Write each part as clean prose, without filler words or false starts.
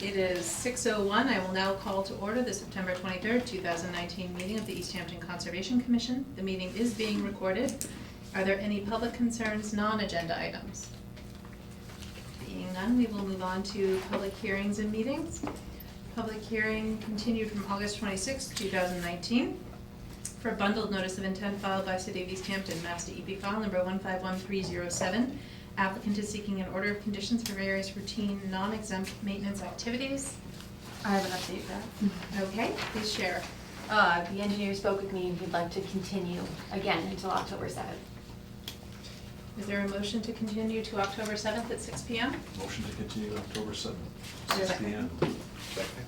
It is 6:01. I will now call to order the September 23rd, 2019 meeting of the Easthampton Conservation Commission. The meeting is being recorded. Are there any public concerns, non-agenda items? Being none, we will move on to public hearings and meetings. Public hearing continued from August 26, 2019 for a bundled notice of intent filed by City of Easthampton, Mass. DEP file number 151307. Applicant is seeking an order of conditions for various routine, non-exempt maintenance activities. I have an update for that. Okay, please share. The engineer spoke with me and he'd like to continue again until October 7th. Is there a motion to continue to October 7th at 6 p.m.? Motion to continue to October 7th, Second. 6 p.m. Second.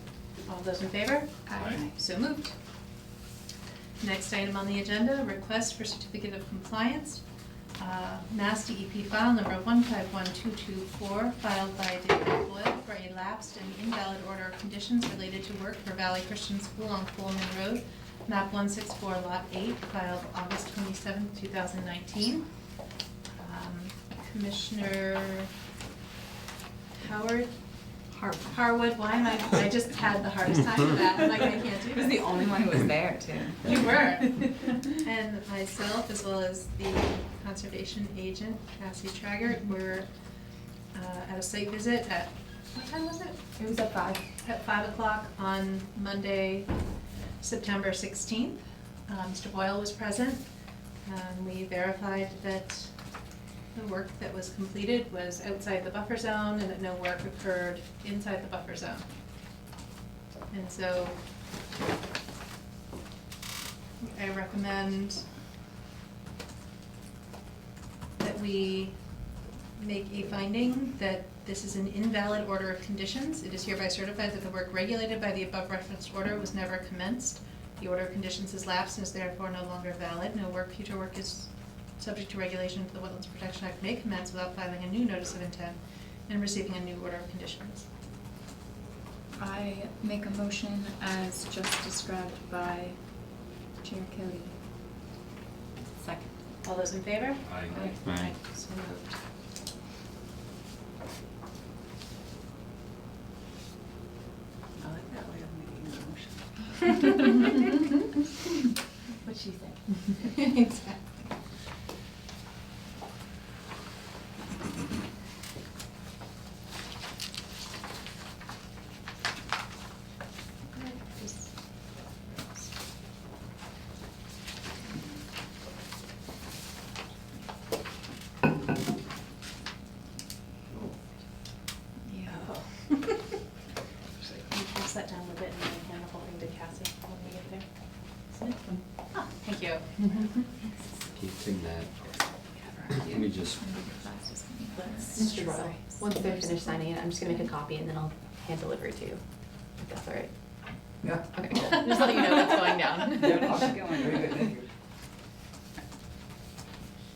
All those in favor? Aye. So moved. Next item on the agenda, request for certificate of compliance. Mass DEP file number 151224, filed by David Boyle for a lapsed and invalid order of conditions related to work for Valley Christian School on Coleman Road, map 164, lot 8, filed August 27, 2019. Commissioner Harwood, why am I just had the hardest time with that. I'm like, I can't do He was the this. only one who was there, too. You were. And myself, as well as the conservation agent, Cassie Traggart, were at a site visit at, what time was it? It was at 5. At 5 o'clock on Monday, September 16th. Mr. Boyle was present. We verified that the work that was completed was outside the buffer zone and that no work occurred inside the buffer zone. And so I recommend that we make a finding that this is an invalid order of conditions. It is hereby certified that the work regulated by the above referenced order was never commenced. The order of conditions is lapsed and is therefore no longer valid. No future work is subject to regulation of the Wetlands Protection Act may commence without filing a new notice of intent and receiving a new order of conditions. I make a motion as just described by Chair Kelly. Second. All those in favor? Aye. Aye. So moved. I like that way of making a motion. What'd she say? Exactly. Yeah. You can set down a bit and then hand the whole thing to Cassie when we get there. Ah, thank you. Keeping that. Let me just, Mr. Royal, once they're finished signing it, I'm just gonna make a copy and then I'll hand deliver it to you, if that's all right. yeah. Okay, cool. Just letting you know that's going down. Very good, thank you.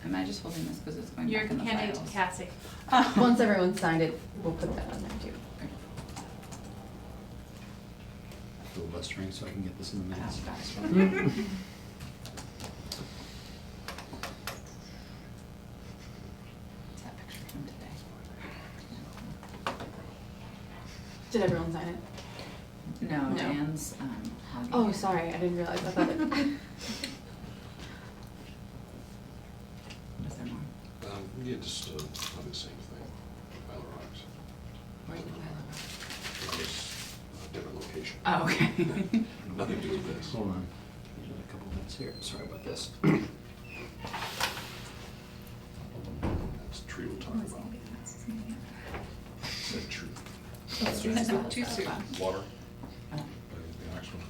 Am I just holding this because it's going You're back in the handing it files? to Cassie. Once everyone's signed it, we'll put that on there too. Filibustering so I can get this in the minutes. Fast. It's that picture from today. Did everyone sign it? No, No. Dan's, hogging Oh, it. sorry, I didn't realize, I thought it. Was there more? Yeah, just probably the same thing. Pile of rocks. Where did Just a different location. Oh, okay. Nothing to do with this. Hold on. Give me a couple minutes here. Sorry about this. That's the tree we're talking about. That tree. Too soon. Water. Oh. The next one.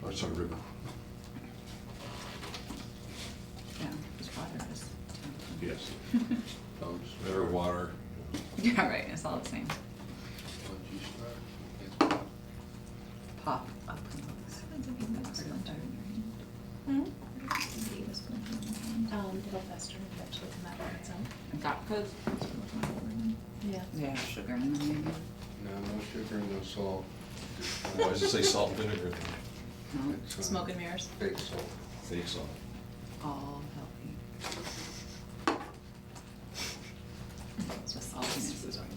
Oh, it's on a river. Yeah, because water is. Yes. River, water. Yeah, right, it's all the same. Pop up. Hmm? It'll fester and eventually come out on its own. Got good. Yeah. Yeah, sugar in them maybe. No, no sugar, no salt. I was just say salt and vinegar. No, It's, Smoke and mirrors. Fake salt. Fake salt. all healthy. It's just saltiness is what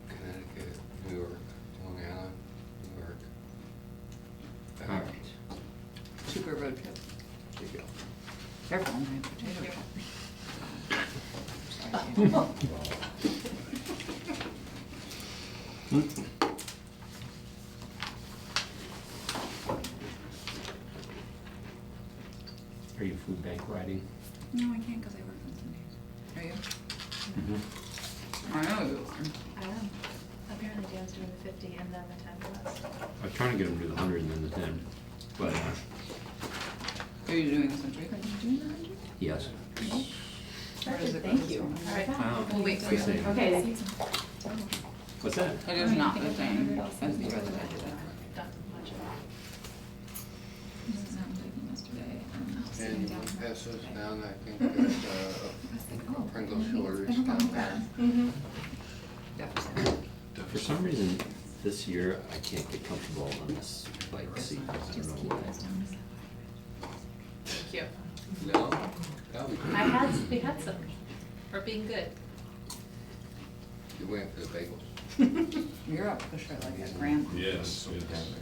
Connecticut, New York, Long Island, New York. All right. Super road trip. There you go. Careful, my potato Thank chip. Sorry. Are you food bank riding? No, I can't because I work on Sundays. Are you? Mm-hmm. I know you I am. Apparently Dan's doing the 50 and then the 10 plus. I was trying to get him to do the 100 and then the 10, but are. Are you doing the century? Are you doing the 100? yes. Where does it go? Thank you. All right, Wow. we'll wait for you. Same. Okay. What's that? It is not the same as the other day. Done much of that. This is happened like yesterday. Sitting And you down want to for pass those today. down, I think, I was like, oh, Pringles maybe it's shoulders been a long down time. Mm-hmm. Deficit. For some reason, this year, I can't get comfortable on this bike seat. I Just don't keep know why. those down. Thank you. No, that'll be good. We had some, for being good. You went for the bagels. You're up for sure, like a grandma. Yes, yes.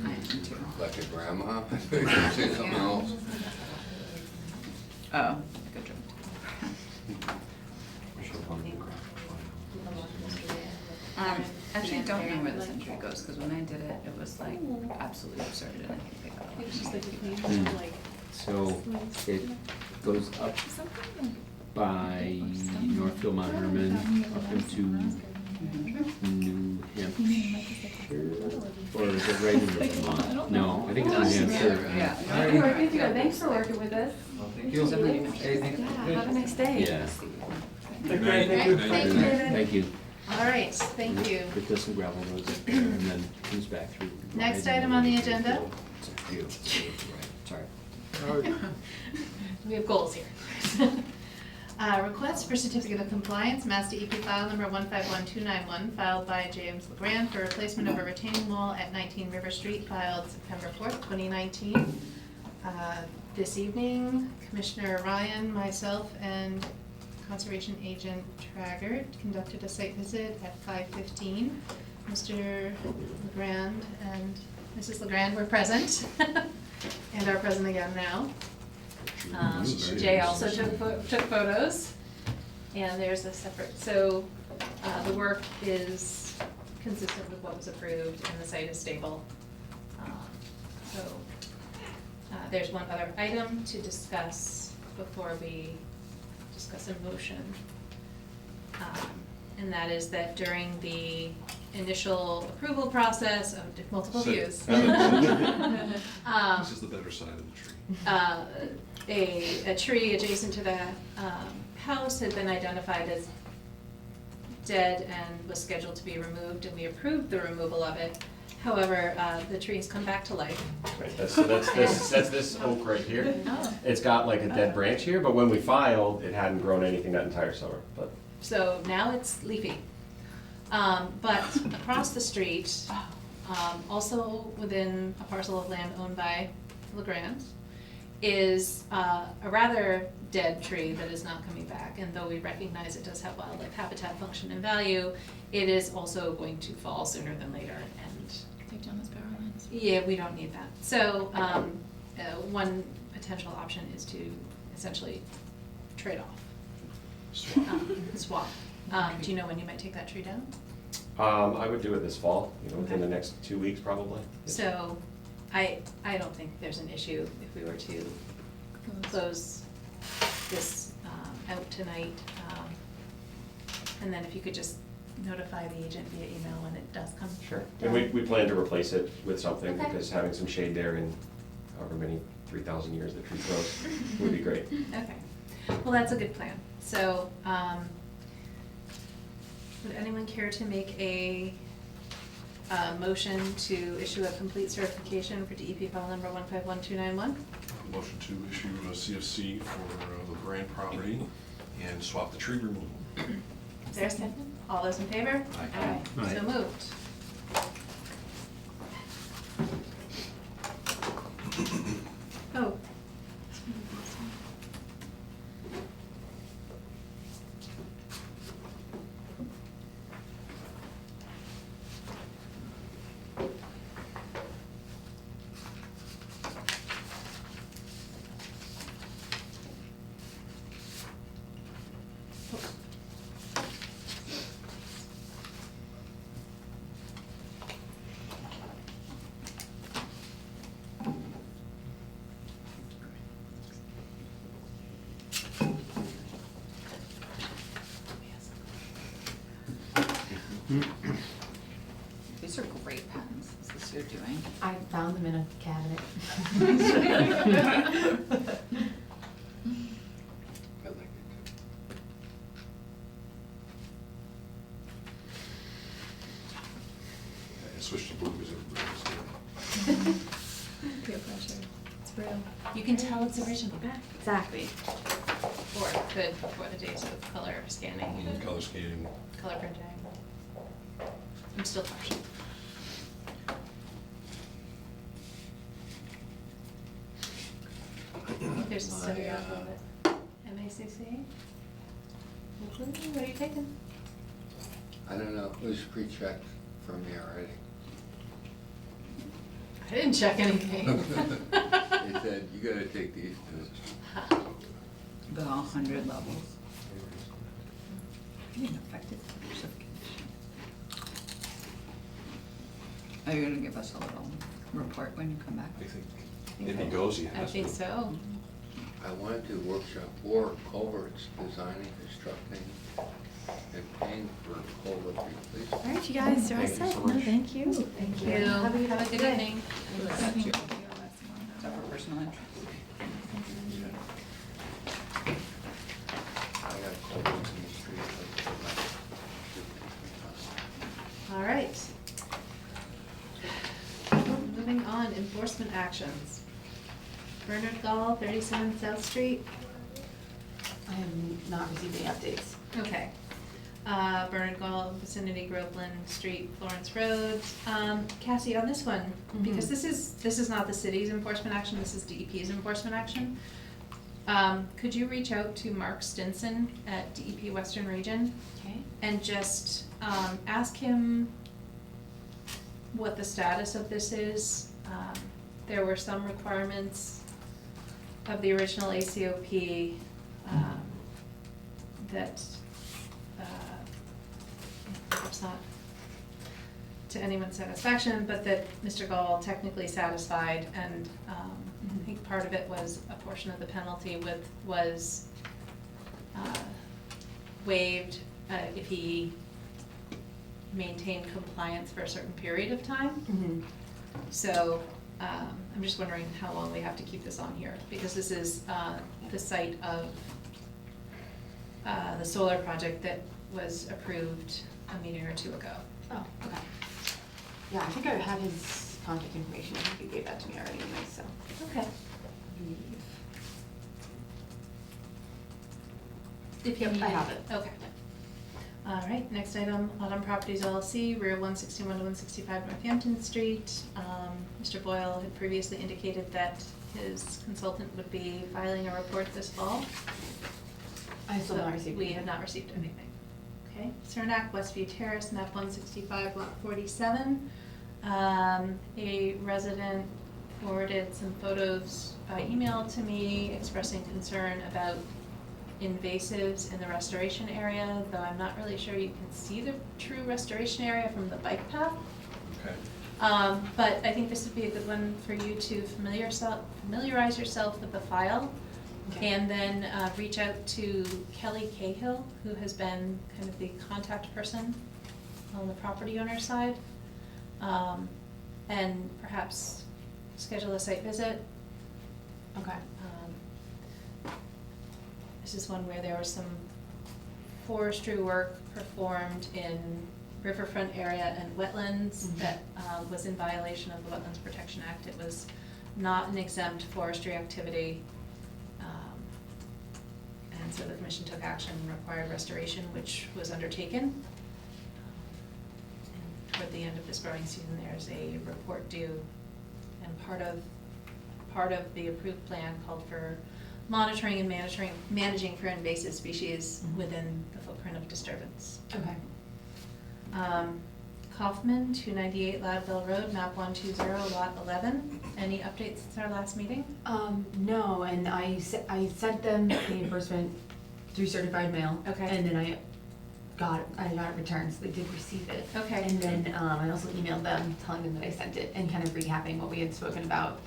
I am too. Like a grandma? I thought you were gonna say something else. Oh, good job. Actually, don't know where the century goes, because when I did it, it was like absolutely absurd, and I think they got a lot It's just like of we money. need to like. So it goes up Something by Northfield, Mount Herman, up into New Hampshire, or is it right in Vermont? No, I think it's New Hampshire. Yeah. Hey, working with you. Thanks for working with us. Thank you. Yeah, have a nice day. Yeah. Good night. Great, Good thank night. you, David. Thank you. All right, thank you. It does some gravel roads up there and then comes back through. Next item on the agenda. Sorry. We have goals here. Request for certificate of compliance, Mass DEP file number 151291, filed by James LeGrand for replacement of a retaining wall at 19 River Street, filed September 4th, 2019. This evening, Commissioner Ryan, myself, and Conservation Agent Traggart conducted a site visit at 5:15. Mr. LeGrand and Mrs. LeGrand were present and are present again now. Jay also took photos, and there's a separate, so the work is consistent with what was approved and the site is stable. So there's one other item to discuss before we discuss a motion. And that is that during the initial approval process of multiple views. This is the better side of the tree. A tree adjacent to the house had been identified as dead and was scheduled to be removed, and we approved the removal of it. However, the tree's come back to life. Right, so that's this oak right here. Oh. It's got like a dead branch here, but when we filed, it hadn't grown anything that entire summer, but. So now it's leafy. But across the street, also within a parcel of land owned by LeGrand, is a rather dead tree that is not coming back. And though we recognize it does have wildlife habitat function and value, it is also going to fall sooner than later. And Take down those power lines. yeah, we don't need that. So one potential option is to essentially trade off. Swap. Do you know when you might take that tree down? I would do it this fall, within the next 2 weeks probably. So I don't think there's an issue if we were to close this out tonight. And then if you could just notify the agent via email when it does come. Sure, down. and we plan to replace it with something, Okay. because having some shade there in however many 3,000 years the tree grows would be great. Okay, well, that's a good plan. So, would anyone care to make a motion to issue a complete certification for DEP file number 151291? Motion to issue a CFC for the Grand property and swap the tree removal. Is there a second? All those in favor? Aye. Aye. So moved. Oh. books you're doing. I found them in a cabinet. I like it. I switched to blue because everybody was doing Peer pressure. It's real. You can tell it's original. Exactly. Or it could before the days of color scanning, it. Color scanning. color printing. I'm still partial. There's a study off of it. MACC? What are you taking? I don't know, it was pre-checked for me already. I didn't check anything. They said, you gotta take these two. The 100 levels. Being affected by of condition. Are you gonna give us a little report when you come back? I think if he goes, he I has to. think so. I wanted to workshop or culverts, designing, constructing, and paying for culvert replacement. All right, you guys are all Thank you set. so No, much. thank you. Thank you. Have a good evening. Got you. Is Thank you. that for personal interest? I got culverts in the street. All right. Moving on, enforcement actions. Bernard Gall, 37 South Street. I have not received any updates. Okay. Bernard Gall, vicinity Groveland Street, Florence Road. Cassie, on this one, because this is not the city's enforcement action, this is DEP's enforcement action. Could you reach out to Mark Stinson at DEP Western Region Okay. and just ask him what the status of this is? There were some requirements of the original ACOP that perhaps not to anyone's satisfaction, but that Mr. Gall technically satisfied, and I think part of it was a portion of the penalty was waived if he maintained compliance for a certain period of time. So I'm just wondering how long we have to keep this on here, because this is the site of the solar project that was approved a meeting or two ago. Oh, okay. Yeah, I think I had his contact information. I think you gave that to me already anyway, so. Okay. If you Yep, need I have it. Okay. All right, next item, Autumn Properties LLC, rear 161 to 165 Northampton Street. Mr. Boyle had previously indicated that his consultant would be filing a report this fall. I still So not received. We have not received anything. Okay, Cernak, Westview Terrace, map 165, lot 47. A resident forwarded some photos by email to me expressing concern about invasives in the restoration area, though I'm not really sure you can see the true restoration area from the bike path. Okay. But I think this would be a good one for you to familiarize yourself with the file. Okay. And then reach out to Kelly Cahill, who has been kind of the contact person on the property owner side. And perhaps schedule a site visit. Okay. This is one where there was some forestry work performed in riverfront area and wetlands that was in violation of the Wetlands Protection Act. It was not an exempt forestry activity. And so the commission took action and required restoration, which was undertaken. And toward the end of this growing season, there's a report due. And part of the approved plan called for monitoring and managing for invasive species within the footprint of disturbance. Okay. Kaufman, 298 Loudville Road, map 120, lot 11. Any updates since our last meeting? No, and I sent them the enforcement through certified mail. Okay. And then I got it returned, so they did receive it. Okay. And then, I also emailed them, telling them that I sent it, and kind of recapping what we had spoken about.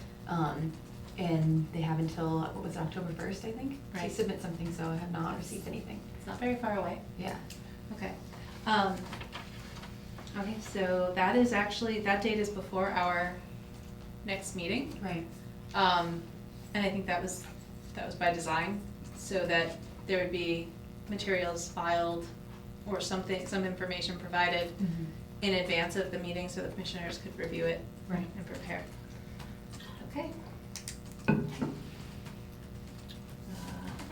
And they have until, what was it, October 1st, I think? Right. To submit something, so I have not received anything. It's not very far away. Yeah. Okay. Okay, so that is actually, that date is before our next meeting. Right. And I think that was by design, so that there would be materials filed or something, some information provided in advance of the meeting so the commissioners could review it Right. and prepare. Okay.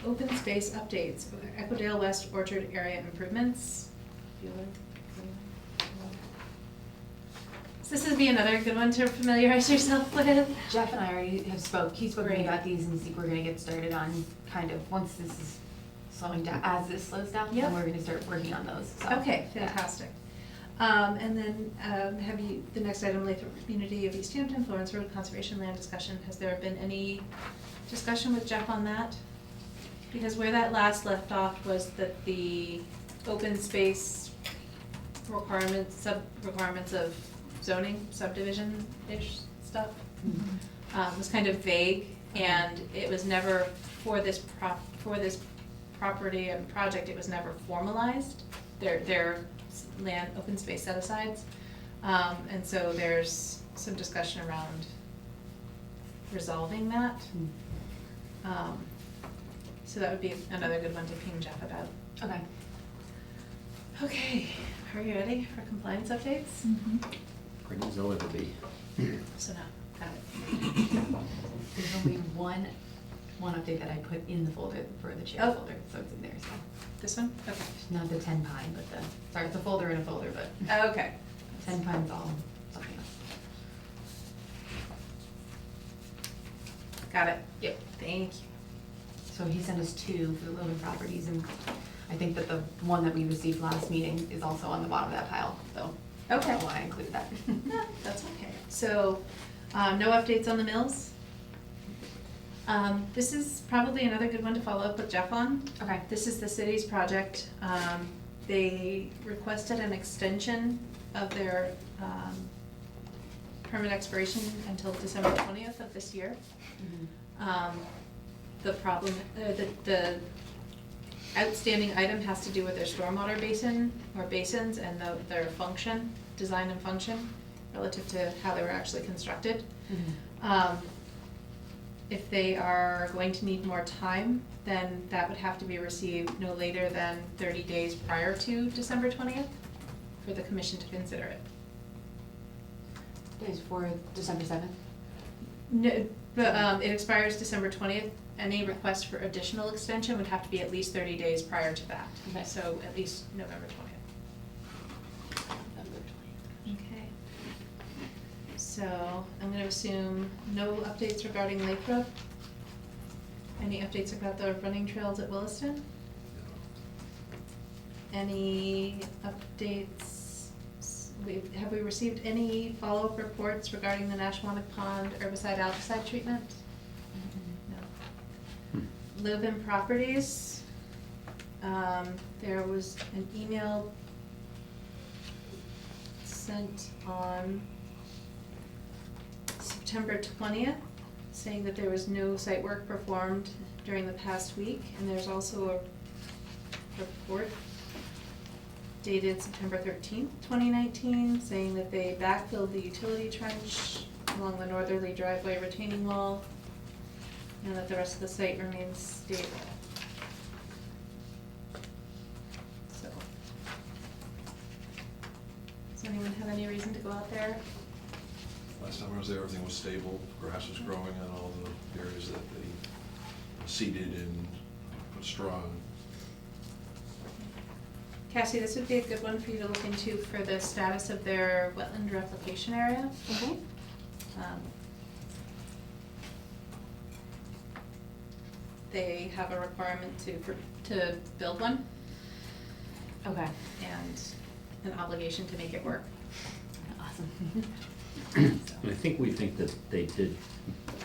Open space updates, Equidale West Orchard area improvements. So this would be another good one to familiarize yourself with. Jeff and I already have he's spoken Great. about these, and see we're gonna get started on kind of, once this is slowing down, as this slows down, Yep. then we're gonna start working on those, so. Okay, yeah. fantastic. And then, have you, the next item, Lathrop Community of Easthampton, Florence Road Conservation Land discussion, has there been any discussion with Jeff on that? Because where that last left off was that the open space requirements of zoning, subdivision-ish stuff, was kind of vague, and it was never, for this property and project, it was never formalized, their land, open space set-asides. And so there's some discussion around resolving that. So that would be another good one to ping Jeff about. Okay. Okay, are you ready for compliance updates? Ready as I'll ever be. So now, got it. There's only one update that I put in the folder for the chair Oh. folder, so it's in there, so. This one? Okay. Not the 10 pine, but sorry, it's a folder in a folder, but Okay. 10 pine's all something else. Got it. Yep. Thank you. So he sent us 2 for the Logan properties, and I think that the one that we received last meeting is also on the bottom of that pile, so. I don't Okay. know why I included that. Yeah, that's okay. So, no updates on the mills? This is probably another good one to follow up with Jeff on. Okay. This is the city's project. They requested an extension of their permit expiration until December 20th of this year. The problem, the outstanding item has to do with their stormwater basin or basins and their function, design and function, relative to how they were actually constructed. If they are going to need more time, then that would have to be received no later than 30 days prior to December 20th for the commission to consider it. Days for December 7th? No, but it expires December 20th. Any request for additional extension would have to be at least 30 days prior to that. Okay. So at least November 20th. Okay. So I'm going to assume no updates regarding Lathrop. Any updates about the running trails at Williston? Any updates? Have we received any follow-up reports regarding the Nashwamak Pond herbicide algaecide treatment? No. Live-in properties, there was an email sent on September 20th saying that there was no site work performed during the past week, and there's also a report dated September 13th, 2019, saying that they backfilled the utility trench along the northerly driveway retaining wall, and that the rest of the site remains stable. So, does anyone have any reason to go out there? Last time I was there, everything was stable, grass was growing on all the areas that they seeded and put straw in. Cassie, this would be a good one for you to look into for the status of their wetland replication area. They have a requirement to build one Okay. and an obligation to make it work. Awesome. And I think we think that they did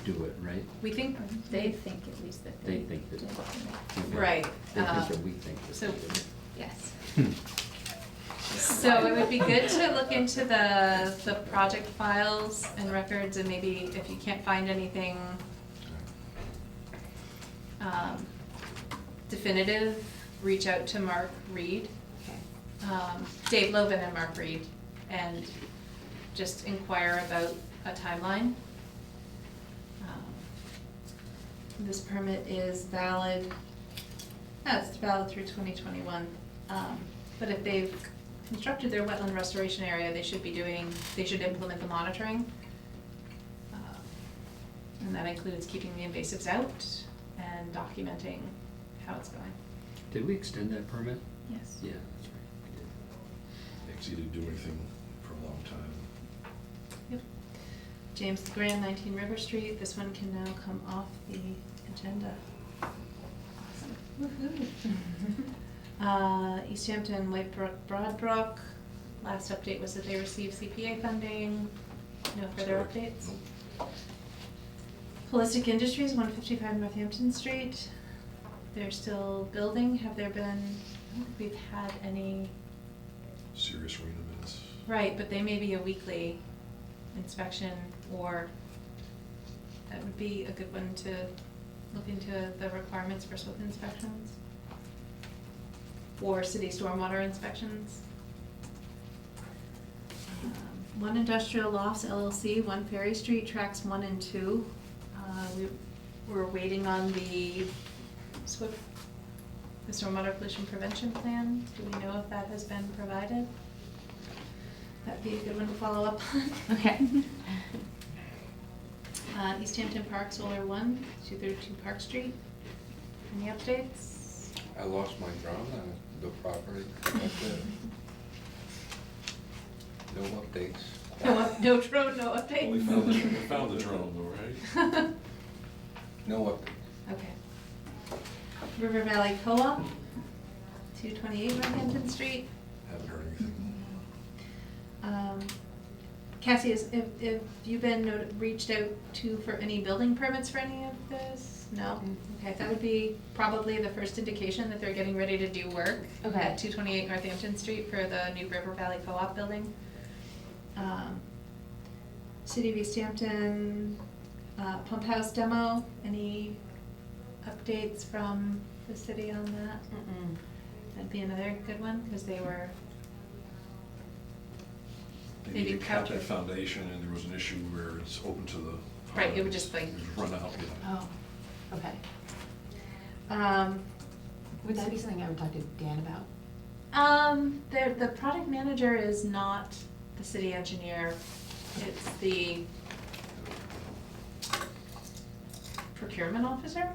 do it, right? We think, They think at least that They they think that. did. Okay. Right, They think that we think that so- they did it. Yes. so it would be good to look into the project files and records, and maybe if you can't find anything definitive, reach out to Mark Reed. Okay. Dave Loven and Mark Reed and just inquire about a timeline. This permit is valid, it's valid through 2021. But if they've constructed their wetland restoration area, they should implement the monitoring. And that includes keeping the invasives out and documenting how it's going. Did we extend that permit? Yes. Yeah, that's right, we did. Thanks, you didn't do anything for a long time. Yep. James Grand, 19 River Street. This one can now come off the agenda. Awesome. Woohoo. Easthampton, Whitebrook, Broadbrook. Last update was that they received CPA funding. No further Correct. updates. Nope. Holistic Industries, 155 Northampton Street. They're still building. Have there been, I don't think we've had any, Serious arena minutes. right, but they may be a weekly inspection, or that would be a good one to look into the requirements for SWIP inspections. Or city stormwater inspections. One Industrial Lofts LLC, 1 Ferry Street, tracks 1 and 2. We're waiting on the SWIP, the Stormwater Pollution Prevention Plan. Do we know if that has been provided? That'd be a good one to follow up on. Okay. Easthampton Park Solar 1, 232 Park Street. Any updates? I lost my drone on the property. That's it. No updates. No drone, no Well, update? we found the drone though, right? No updates. Okay. River Valley Co-op, 228 Northampton Street. Haven't heard anything. Cassie, if you've been reached out to for any building permits for any of this? No? Okay, that would be probably the first indication that they're getting ready to do work. Okay. At 228 Northampton Street for the new River Valley Co-op building. City of Easthampton, pump house demo, any updates from the city on that? That'd be another good one, because they were, They Maybe needed to cap that capture- foundation and there was an issue where it's open to the. Right, it would just like- It was run out, yeah. Oh, okay. um, Would that be something I would talk to Dan about? the product manager is not the city engineer, it's the procurement officer?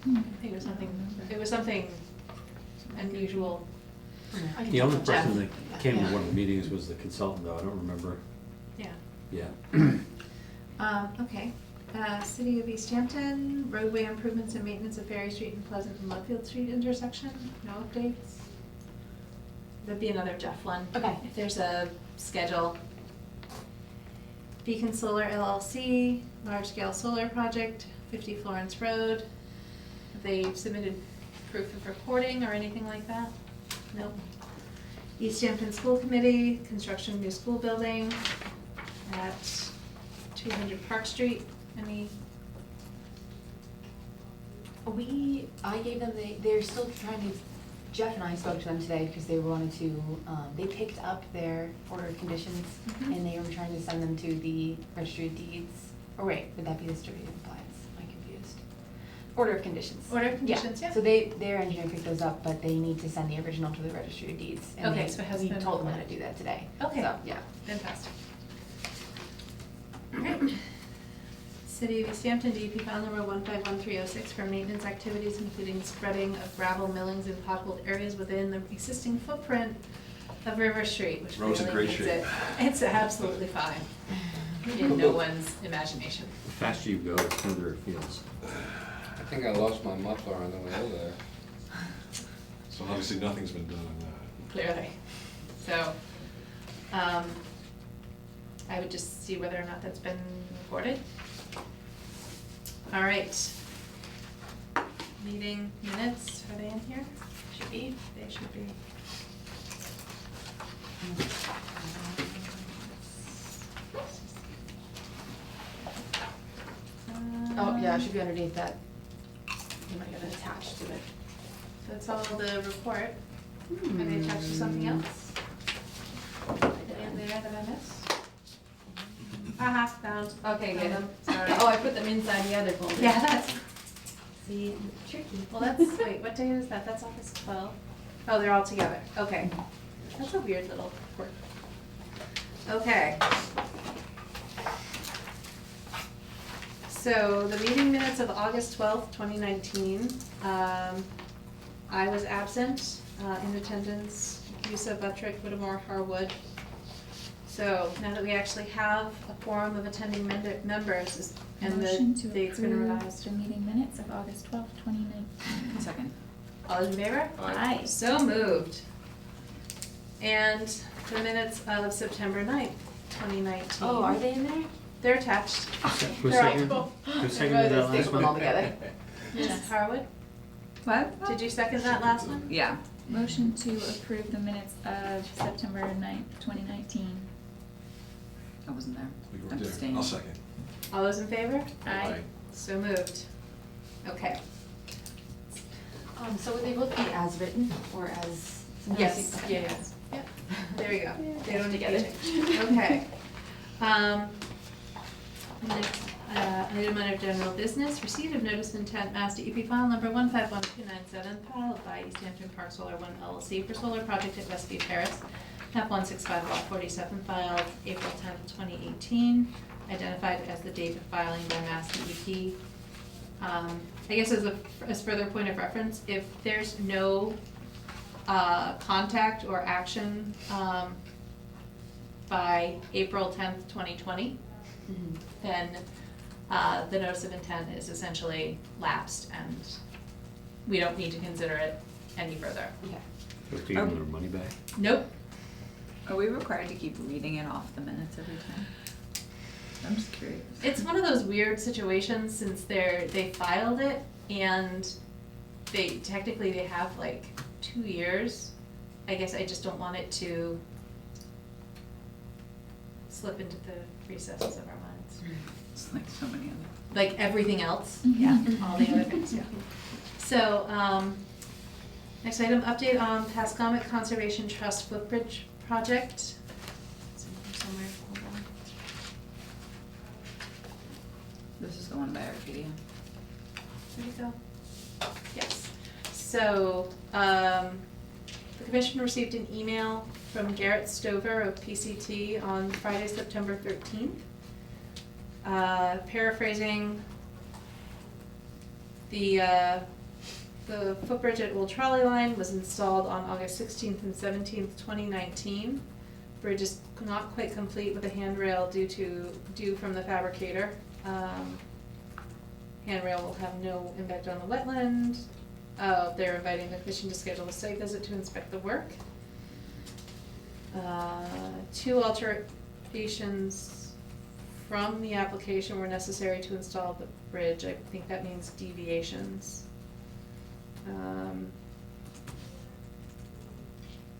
I think it was something unusual. I can The only check with person Jeff. that came to Yeah. one of the meetings was the consultant, though, I don't remember, Yeah. yeah. Okay, City of Easthampton, roadway improvements and maintenance of Ferry Street and Pleasant and Mudfield Street intersection, no updates? That'd be another Jeff one. Okay. If there's a schedule. Beacon Solar LLC, large-scale solar project, 50 Florence Road. Have they submitted proof of recording or anything like that? Nope. Easthampton School Committee, construction of new school building at 200 Park Street. Any, I gave them, they're still trying to, Jeff and I spoke to them today because they wanted to, they picked up their order of conditions Mhm. and they were trying to send them to the registry of deeds. Or wait, would that be the certificate of compliance? I'm confused. Order of conditions. Order of conditions, yeah. So their engineer picked those up, but they need to send the original to the registry of deeds. And Okay, they- so it hasn't we been told them how to recorded. do that today. Okay. So, yeah. fantastic. Alright. City of Easthampton, DEP file number 151306 for maintenance activities including spreading of gravel millings in potholed areas within the existing footprint of River Street, which Road's in really great makes it, shape. it's absolutely fine, in no one's imagination. The faster you go, the smoother it feels. I think I lost my muffler on the way over there. So obviously nothing's been done on that. Clearly. So, I would just see whether or not that's been recorded. All right. Meeting minutes, are they in here? Should be. They should be. Oh, yeah, it should be underneath that. You might get it attached to it. That's all the report. Are they attached to something else? here that I missed? Haha, found. Okay, good. Found them. Sorry. Oh, I put them inside the other folder. Yeah, that's, See, tricky. well, that's, wait, what day is that? That's August 12th. Oh, they're all together. Okay. That's a weird little quirk. Okay. So the meeting minutes of August 12th, 2019. I was absent, in attendance, Yusa, Buttrick, Whittemore, Harwood. So now that we actually have a quorum of attending members and Motion the to date's been approve revised. the meeting minutes of August 12th, 2019. Second. All those in favor? Aye. So moved. And the minutes of September 9th, 2019. Oh, are they in there? They're attached. Who They're all seconded, cool. who seconded that last Staple them all one? together. Ms. Harwood, What? did you second that last one? Yeah. Motion to approve the minutes of September 9th, 2019. I wasn't there. We were there. Abstained. I'll second. All those in favor? Aye. So moved. Okay. So would they both be as written or as? Yes, Okay. yeah, yeah. Yep. There you go. They don't need to be Together. changed. Okay. Next, item under general business, receipt of notice of intent, Mass DEP file number 151297, filed by Easthampton Park Solar 1 LLC for solar project at Westview Terrace, map 165 lot 47, filed April 10th, 2018, identified as the date of filing by Mass DEP. I guess as further point of reference, if there's no contact or action by April 10th, 2020, Mhm. then the notice of intent is essentially lapsed and we don't need to consider it any further. Okay. Do we give them their money back? Nope. Are we required to keep reading it off the minutes every time? I'm just curious. It's one of those weird situations since they filed it and they have like 2 years. I guess I just don't want it to slip into the recesses of our minds. It's like so many other. Like everything else, Mhm. yeah, all the other things, yeah. So, next item, update on Pascomic Conservation Trust footbridge project. It's in here somewhere, hold on. This is the one by Arcadia. Where'd it go? Yes. So, the commission received an email from Garrett Stover of PCT on Friday, September 13th. Paraphrasing, the footbridge at Old Trolley Line was installed on August 16th and 17th, 2019. Bridge is not quite complete with a handrail due from the fabricator. Handrail will have no impact on the wetland. They're inviting the commission to schedule a site visit to inspect the work. 2 alterations from the application were necessary to install the bridge. I think that means deviations.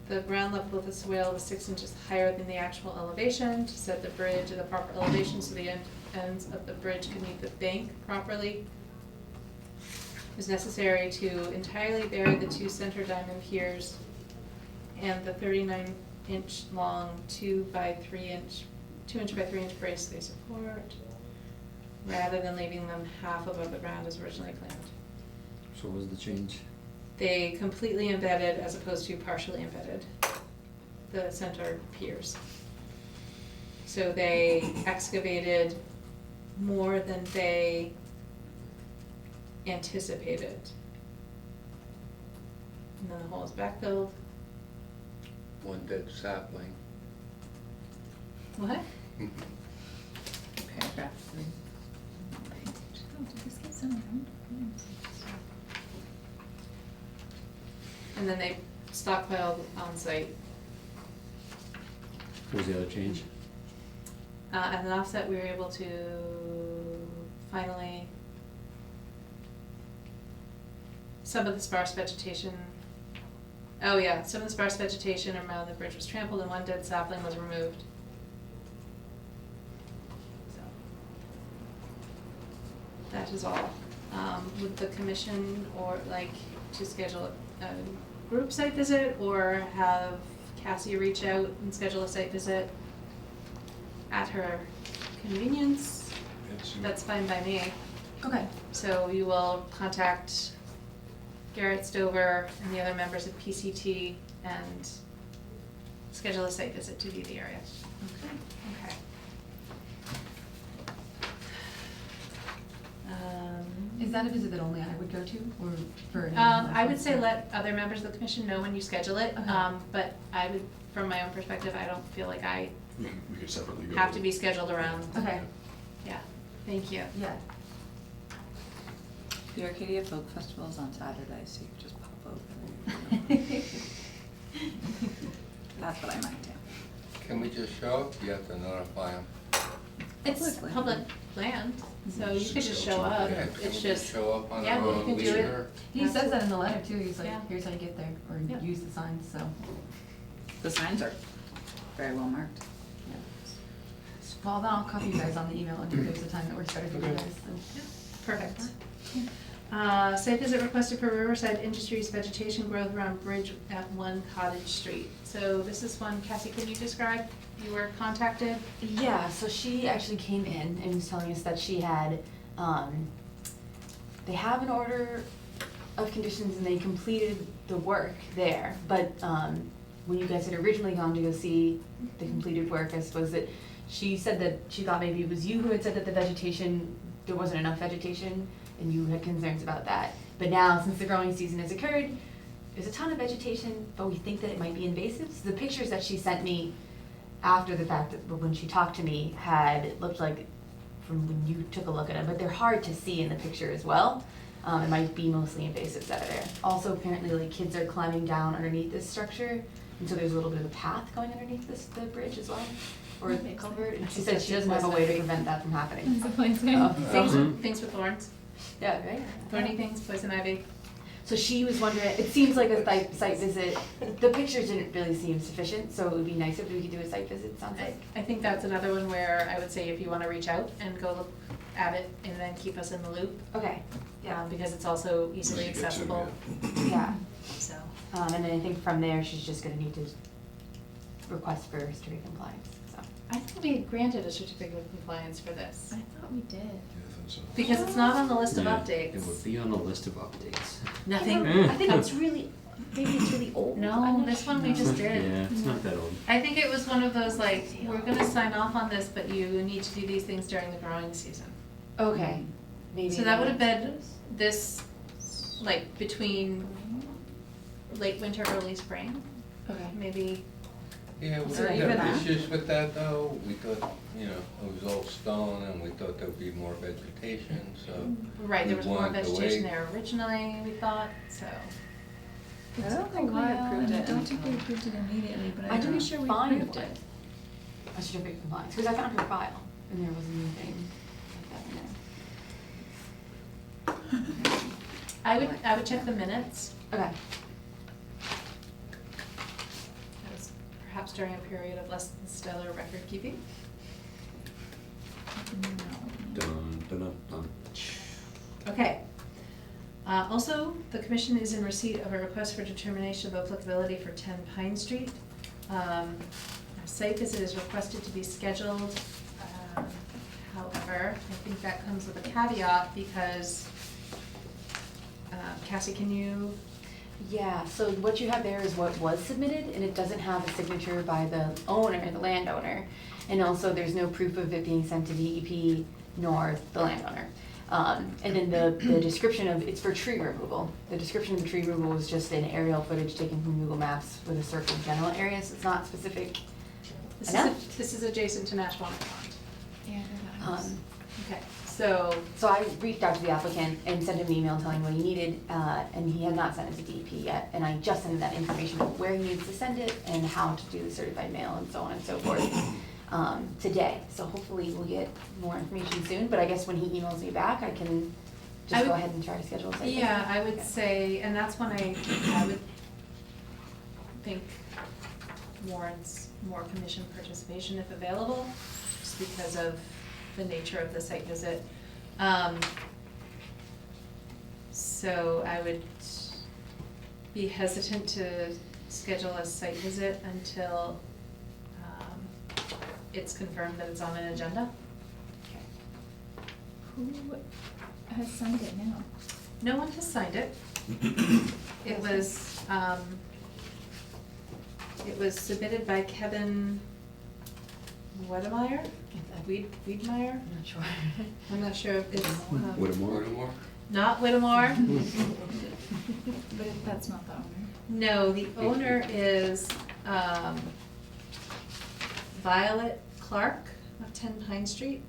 The ground level of the swale was 6 inches higher than the actual elevation. To set the bridge at the proper elevation so the ends of the bridge could meet the bank properly, it was necessary to entirely bury the 2 center diamond piers and the 39-inch long 2 inch by 3 inch brace they support, rather than leaving them half above the ground as originally planned. So what was the change? They completely embedded as opposed to partially embedded the center piers. So they excavated more than they anticipated. And then the hole is backfilled. One dead sapling. What? Paragraph 3. Oh, did this get sent around? And then they stockpiled on site. What was the other change? At an offset, we were able to finally, some of the sparse vegetation, some of the sparse vegetation around the bridge was trampled and 1 dead sapling was removed. So, that is all. Would the commission or like to schedule a group site visit or have Cassie reach out and schedule a site visit? at her convenience. It's- That's fine by me. Okay. So you will contact Garrett Stover and the other members of PCT and schedule a site visit to view the area. Okay. Is that a visit that only I would go to, or for? I would say let other members of the commission know when you schedule it, Okay. but I would, from my own perspective, I don't feel like I We could separately go. have to be scheduled around. Okay. Yeah, thank you. Yeah. The Arcadia Folk Festival is on Saturday, so you can just pop over. That's what I might do. Can we just show up? You have to notify them. It's Public public land. land, so you could just show up. Yeah, can we It's just just, show up on yeah, our we own can do it. leisure? He says that in the letter too, he's like, Yeah. here's how you get there, or Yeah. use the signs, so. The signs are very well marked. Yeah. Well, then I'll copy you guys on the email, and if there's a time that works better for you Okay. guys, then. perfect. Site visit requested for Riverside Industries vegetation growth around bridge at 1 Cottage Street. So this is one, Cassie, can you describe? You were contacted? Yeah, so she actually came in and was telling us that she had, they have an order of conditions and they completed the work there, but, when you guys had originally gone to go see the completed work, I suppose that she said that she thought maybe it was you who had said that the vegetation, there wasn't enough vegetation, and you had concerns about that. But now, since the growing season has occurred, there's a ton of vegetation, but we think that it might be invasive. So the pictures that she sent me after the fact, that when she talked to me, had looked like from when you took a look at them, but they're hard to see in the picture as well. It might be mostly invasives that are there. Also, apparently, like kids are climbing down underneath this structure, and so there's a little bit of a path going underneath the bridge as well, or That the makes culvert. And sense. she said she doesn't have a way to prevent that from happening. That's the point, saying. Things, Mhm. things with thorns, Yeah, right? thorny things, poison ivy. So she was wondering, it seems like a site visit, the pictures didn't really seem sufficient, so it would be nice if we could do a site visit, sounds like. I think that's another one where I would say if you wanna reach out and go look at it and then keep us in the loop, Okay, yeah, because it's also easily Easy to get to, accessible, yeah. so. And then I think from there, she's just gonna need to request for certificate compliance, so. I think we granted a certificate of compliance for this, I thought we did. Yeah, I think so. because it's not on the list of Yeah, updates. It would be on the list of updates. Nothing. I think it's really, maybe it's really old. I'm No, not this one we It's just not- did. Yeah, it's not that old. I think it was one of those like, we're gonna sign off on this, but you need to do these things during the growing season. Okay, maybe. So that would have been this, like, between late winter, early spring, Okay. maybe. Yeah, we So had even that? issues with that though. We thought, you know, it was all stone and we thought there'd be more vegetation, so. Right, there we was more wanted to vegetation wait. there originally, we thought, so. It I don't took a think we while, approved and I it don't think we until- approved it immediately, but I I'm didn't pretty sure we find approved one. it. A certificate of compliance, because I found her file, and there wasn't anything like that in there. I would check the minutes, Okay, as perhaps during a period of less than stellar record keeping. Dun, dun, dun, dun. Okay. Also, the commission is in receipt of a request for determination of applicability for 10 Pine Street. A site visit is requested to be scheduled. However, I think that comes with a caveat because, Cassie, can you? yeah, so what you have there is what was submitted, and it doesn't have a signature by the owner, the landowner. And also, there's no proof of it being sent to DEP nor the landowner. And then the description of, it's for tree removal. The description of the tree removal was just an aerial footage taken from Google Maps with a circled general area, so it's not specific. This is adjacent to Nashwater Pond. Yeah, I know that. Okay, so, So I reached out to the applicant and sent him an email telling him what he needed, and he had not sent it to DEP yet. And I just sent him that information of where he needs to send it and how to do the certified mail and so on and so forth today. So hopefully we'll get more information soon, but I guess when he emails me back, I can I just go would- ahead and try to schedule a site visit. yeah, I would Okay. say, and that's when I would think warrants more commission participation if available, just because of the nature of the site visit. So I would be hesitant to schedule a site visit until it's confirmed that it's on an agenda. Who has signed it now? No one has signed it. It was submitted by Kevin Wedemeyer? Weedmeyer? I'm not sure. I'm not sure if it's, Whittemore? Whittemore? not Whittemore. But if that's not the owner. No, the owner is Violet Clark of 10 Pine Street,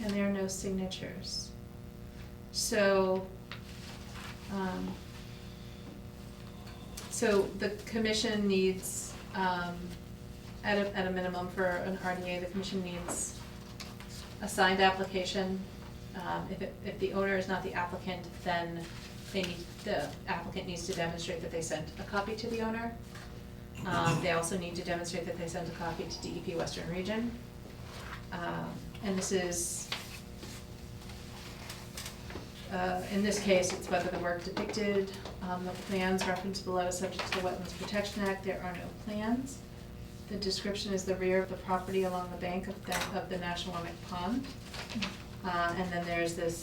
and there are no signatures. So, so the commission needs, at a minimum for an RDA, the commission needs a signed application. If the owner is not the applicant, then the applicant needs to demonstrate that they sent a copy to the owner. They also need to demonstrate that they sent a copy to DEP Western Region. And this is, in this case, it's whether the work depicted on the plans referenced below is subject to the Wetlands Protection Act. There are no plans. The description is the rear of the property along the bank of the Nashawamick Pond. And then there's the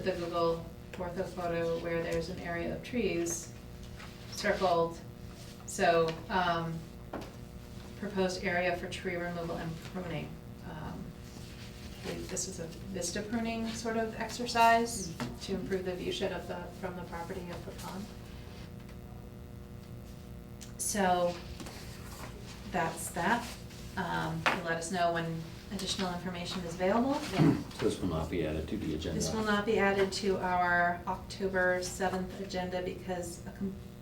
Google ortho photo where there's an area of trees circled. So, proposed area for tree removal and pruning. I believe this is a vista pruning sort of exercise to improve the view shed from the property of the pond. So, that's that. You'll let us know when additional information is available. Yeah. So this will not be added to the agenda? This will not be added to our October 7th agenda because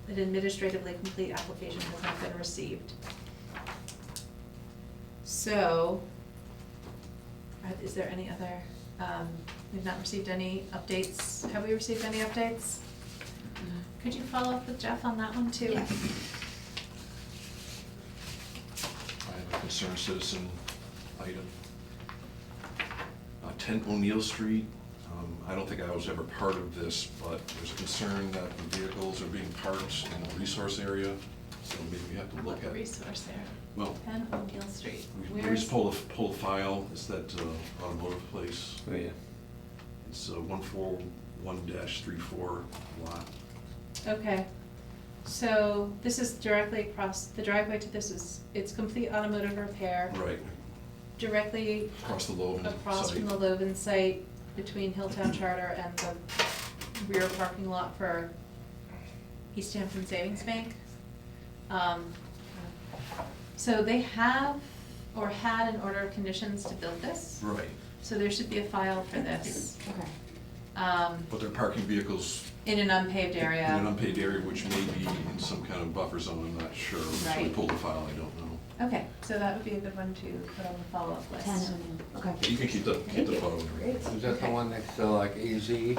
an administratively complete application has not been received. So, is there any other, we've not received any updates. Have we received any updates? Could you follow up with Jeff on that one too? Yeah. I have a concerned citizen item. 10 O'Neill Street, I don't think I was ever part of this, but there's a concern that the vehicles are being parked in a resource area, so maybe we have to look What at. resource there? Well, 10 O'Neill Street. we Where's- just pull a file, it's that automotive place. Oh, yeah. It's 141-34 lot. Okay, so this is directly across, the driveway to this is, it's complete automotive repair. Right, Directly across the Logan across site. from the Logan site between Hilltown Charter and the rear parking lot for Easthampton Savings Bank. So they have, or had an order of conditions to build this, Right, so there should be a file for this. Okay. but they're parking vehicles In an unpaved area. in an unpaid area, which may be in some kind of buffer zone, I'm not sure. So we Right. pulled the file, I don't know. Okay, so that would be a good one to put on the follow-up list. 10 O'Neill, okay. Yeah, you can keep the Thank you. photo. Great. Is that the Okay. one next to like AZ,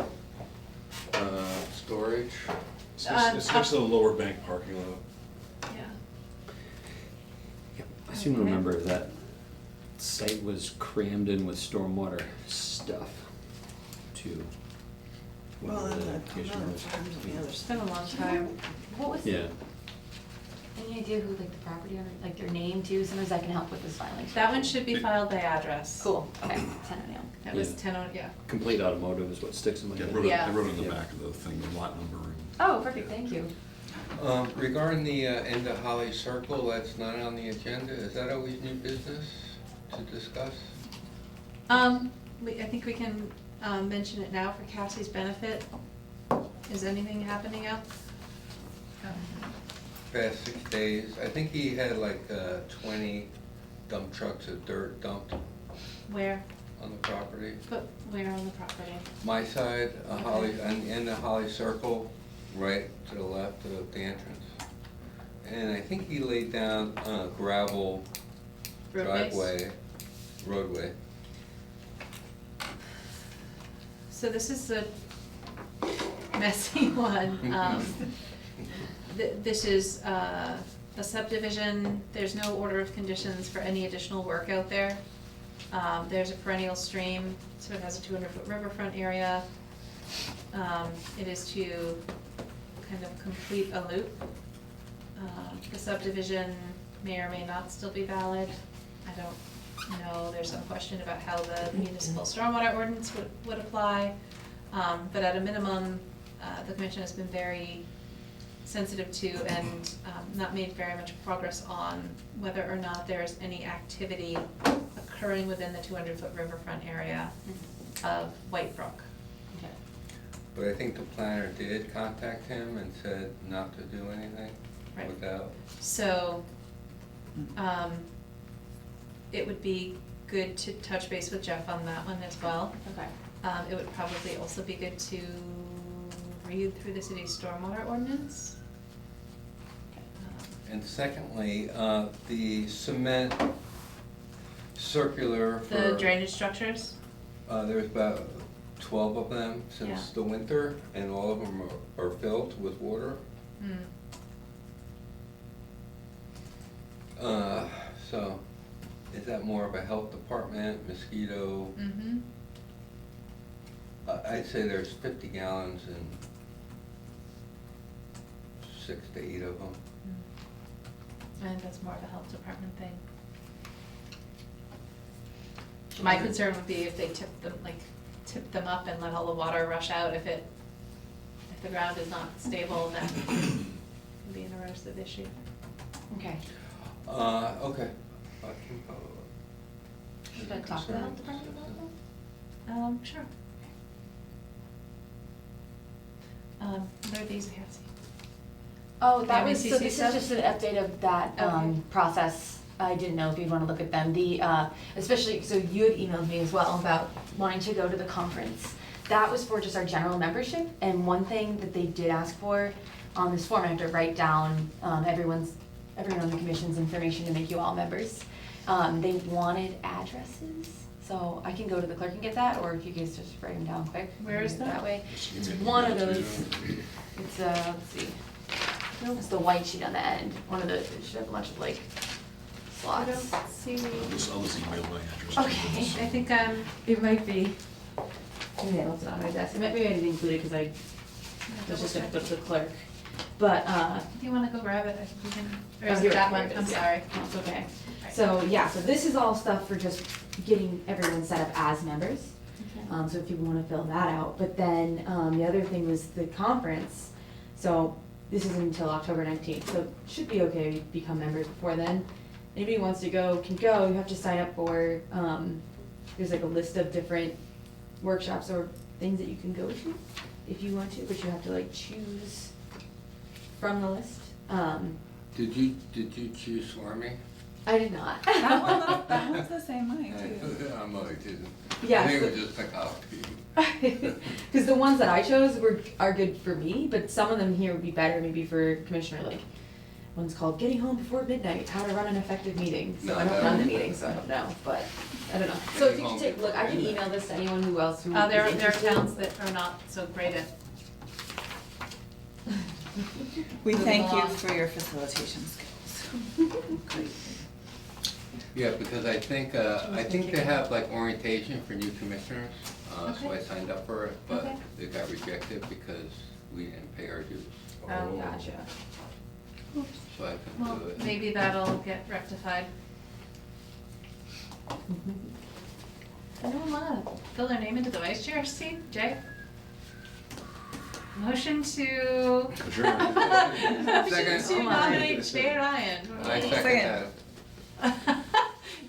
storage? It's next to the lower bank parking lot. Yeah. I seem to Okay. remember that site was crammed in with stormwater stuff too. Well, Whatever the and application was. It's been a long time. What was, Yeah, any idea who like the property owner, like their name too? Sometimes that can help with this filing. That one should be filed by address. Cool, okay, 10 O'Neill. That was Yeah. 10 on, yeah. complete automotive is what sticks in my They head. wrote it, Yeah. they wrote it on the Yeah. back of the thing, the lot number. and- Oh, perfect, thank you. Regarding the end of Holly Circle, that's not on the agenda, is that always new business to discuss? I think we can, mention it now for Cassie's benefit. Is anything happening out? Past 6 days, I think he had like 20 dump trucks of dirt dumped Where? on the property. But where on the property? My side, Okay. Holly, on the end of Holly Circle, right to the left of the entrance. And I think he laid down a gravel Road base? roadway. So this is a messy one. This is a subdivision, there's no order of conditions for any additional work out there. There's a perennial stream, so it has a 200-foot riverfront area. It is to kind of complete a loop. The subdivision may or may not still be valid. I don't know there's some question about how the municipal stormwater ordinance would apply. But at a minimum, the commission has been very sensitive to and not made very much progress on whether or not there is any activity occurring within the 200-foot riverfront area of White Brook. Okay. But I think the planner did contact him and said not to do anything Right. without. So, it would be good to touch base with Jeff on that one as well. Okay. It would probably also be good to read through the city's stormwater ordinance. And secondly, the cement circular for. The drainage structures, There's about 12 of them since Yeah. the winter, and all of them are filled with water. So, is that more of a health department, mosquito? Mm-hmm. I'd say there's 50 gallons and 6 to 8 of them. I think that's more of a health department thing. My concern would be if they tip them up and let all the water rush out, if the ground is not stable, then it can be an erosive issue. Okay. Okay. Should I talk to the health department about that? Sure. What are these we have seen? Oh, that The was, so MACC this is stuff? just an update of that, Okay. process. I didn't know if you'd wanna look at them, especially, so you had emailed me as well about wanting to go to the conference. That was for just our general membership, and one thing that they did ask for on this form, I have to write down, everyone on the commission's information to make you all members. They wanted addresses, so I can go to the clerk and get that, or if you guys just write them down quick. Where is that? That way, Just it's give me one of the those, two. it's, let's see. It's the white sheet on the end, one of the, it should have a bunch of like I slots. don't see. I'll just email my address. Okay. I think It might be. Maybe I left it on my desk, maybe I didn't include it because I was just gonna go to the clerk. But, If you wanna go grab it, I think we can, or is you're it that right, one? here it I'm is, yeah. sorry. No, it's okay. Right. So, yeah, so this is all stuff for just getting everyone set up as members. So if you wanna fill that out, but then, the other thing was the conference. So this isn't until October 19th, so it should be okay to become members before then. Anybody who wants to go can go, you have to sign up for, there's like a list of different workshops or things that you can go to if you want to, but you have to like choose from the list. Did you choose for me? I did not. That one's the same way too. I'm only teasing. Yeah, I think so- it was just a copy. Because the ones that I chose are good for me, but some of them here would be better maybe for commissioner, like, one's called Getting Home Before Midnight, How to Run an Effective Meeting. So No, I don't that run the would- meeting, so I don't know, but, I don't know. So if you can take a look, I can email this to anyone who else who is There are interested. towns that are not so great at. We Moving thank you along. for your facilitation skills. Great. Yeah, because I think they have like orientation for new commissioners, so Okay. I signed up for it, but Okay. it got rejected because we didn't pay our dues. Oh, Gotcha. So I couldn't Well, do it. maybe that'll get rectified. Anyone wanna fill their name into the vice chair seat? Jay? Motion to. Adjourn. Motion Second. to Oh my. nominate Jay Ryan. I second Second. that.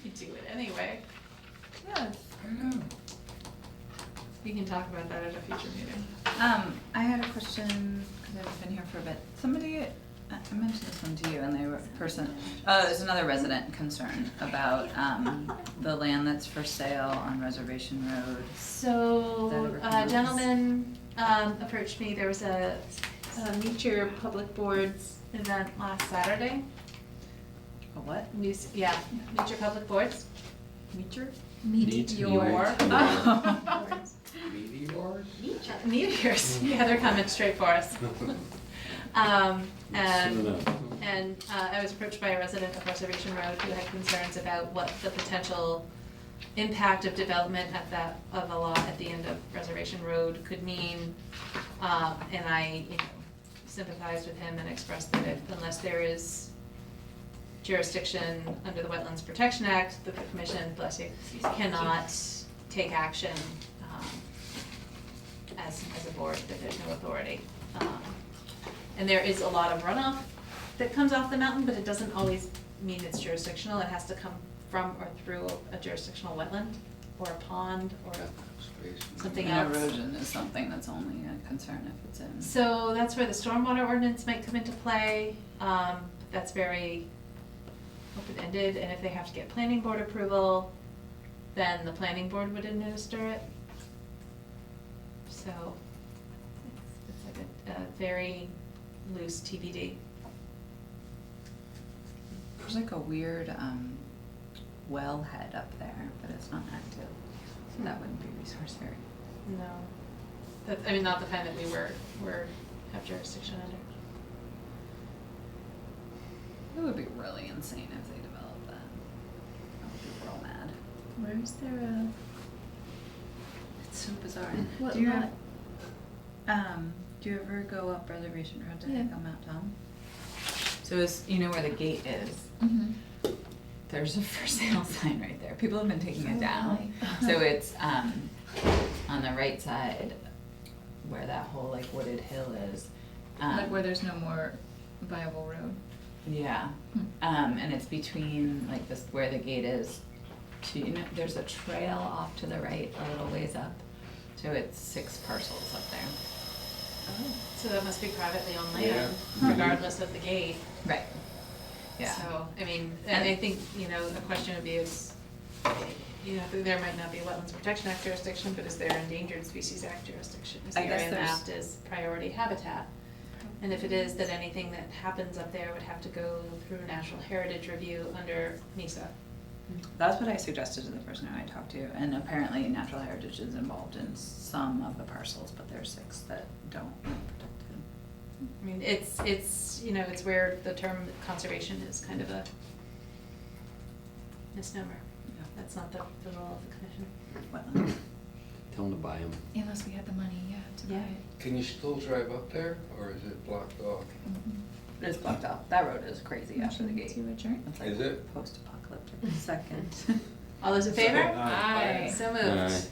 You do it anyway. Yes. I know. We can talk about that at a future meeting. I had a question, because I've been here for a bit. Somebody, I mentioned this one to you, and they were there's another resident concern about, the land that's for sale on Reservation Road. So, That ever a comes? gentleman, approached me, there was a Meet Your Public Boards event last Saturday. A what? Meet Your Public Boards. Meet your? Meet your. Oh. Meteors? Meteors, yeah, they're coming straight for us. Soon enough. And I was approached by a resident of Reservation Road who had concerns about what the potential impact of development of a lot at the end of Reservation Road could mean. And I, sympathized with him and expressed that unless there is jurisdiction under the Wetlands Protection Act, the commission, bless you, cannot take action as a board, that there's no authority. And there is a lot of runoff that comes off the mountain, but it doesn't always mean it's jurisdictional. It has to come from or through a jurisdictional wetland or a pond or something And else. erosion is something that's only a concern if it's in. So that's where the stormwater ordinance might come into play. That's very open-ended, and if they have to get planning board approval, then the planning board would administer it. So it's like a very loose TBD. There's like a weird wellhead up there, but it's not active. So that wouldn't be resource area. No. That, I mean, not the kind that we have jurisdiction under. It would be really insane if they developed that. I would be real mad. Where's there It's so bizarre. What Do you lot? do you ever go up Reservation Road to Yeah. hike on Mount Tom? So it's, you know where the gate is? Mm-hmm. There's a for sale sign right there. People have been taking it Oh, down. really? So it's on the right side where that whole like wooded hill is. Like where there's no more viable road. Yeah, and it's between like this, where the gate is, to, you know, there's a trail off to the right, a little ways up. So it's 6 parcels up there. Oh. So that must be privately owned Yeah. land, regardless of the gate. Right. Yeah. So, I mean, and I think, you know, the question would be is, you know, there might not be a Wetlands Protection Act jurisdiction, but is there Endangered Species Act jurisdiction? Is the I guess area there's- mapped as priority habitat? And if it is, then anything that happens up there would have to go through Natural Heritage Review under NISA. That's what I suggested to the person who I talked to, and apparently Natural Heritage is involved in some of the parcels, but there's 6 that don't are protected. I mean, it's, you know, it's where the term conservation is kind of a misnomer. Yeah. That's not the role of the commission. Wetland. Tell them to buy them. Unless we had the money, to buy Yeah. it. Can you still drive up there, or is it blocked off? It's blocked off. That road is crazy after the gate. To adjourn? It's like Is it? post-apocalyptic second. All those in favor? Aye. So moved.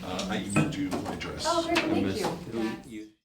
Aye. I need to address. Oh, great, I thank missed- you. who- you